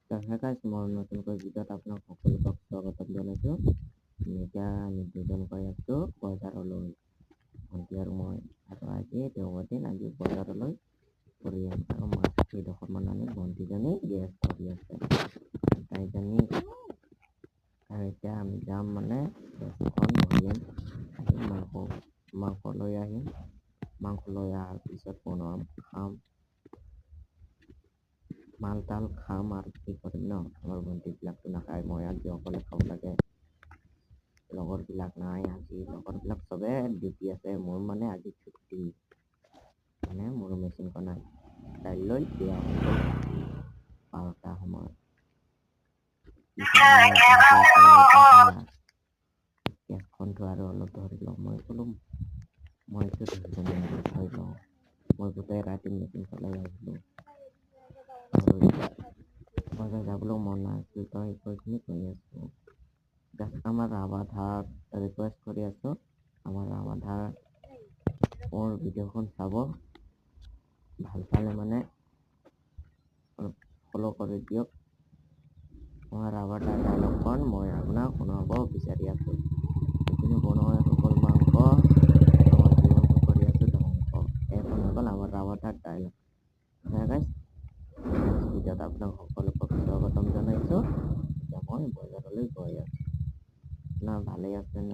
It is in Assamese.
গাইজ মোৰ নতুনকৈ ভিডিঅ'ত আপোনাক সকলোকে স্বাগতম জনাইছোঁ। আমি দুজন গৈ আছোঁ বজাৰলৈ। ভণ্টি আৰু মই আৰু আজি দেওবাৰ দিন আজি বজাৰলৈ ফুৰি আৰু মাছ কেইডোখৰমান আনি ভণ্টিজনী গেছ কৰি আছে তাইজনী আৰু এতিয়া আমি যাম মানে গেছখন বহিম আহি মাংস লৈ আহিম। মাংস লৈ অহাৰ পিছত বনাম খাম মাল-তাল খাম আৰু কি কৰিম ন। আমাৰ ভণ্টিবিলাকতো নাখায়, মই আজি অকলে খাব লাগে। লগৰবিলাক নাই আজি, লগৰবিলাক চবে ডিউটি আছে, মোৰ মানে আজি ছুটি। মানে মোৰ মেচিনখন নাই কাইলৈ দিয়া হৈ গ'ল 12টা সময়ত। গেছখনটো আৰু অলপ ধৰি লওঁ, মই ক'লো মইতো ধৰি লওঁ, মই গোটেই ৰাতি মেচিন চলাই আহিলোঁ আৰু বজাৰ যাবলৈ মন নাছিল, তই এইখিনি কৰি আছোঁ। আমাৰ ৰাভাধাক ৰিকুৱেষ্ট কৰি আছোঁ, আমাৰ ৰাভাধাক মোৰ ভিডিঅ'খন চাব, ভাল পালে মানে অলপ ফ'ল' কৰি দিয়ক। মই ৰাভাধাৰ ডাইলগখন মই আপোনাক শুনাব বিচাৰি আছোঁ। এইখিনি বনোৱা সকল মাংস আমাৰ জীৱনটো কৰি আছোঁ ধ্বংস। এইখন হৈ গ'ল আমাৰ ৰাভাধাৰ ডাইলগ। ভিডিঅ'ত আপোনাক সকলোকে স্বাগতম জনাইছোঁ। এতিয়া মই বজাৰলৈ গৈ আছোঁ। না ভালেই আছে নে?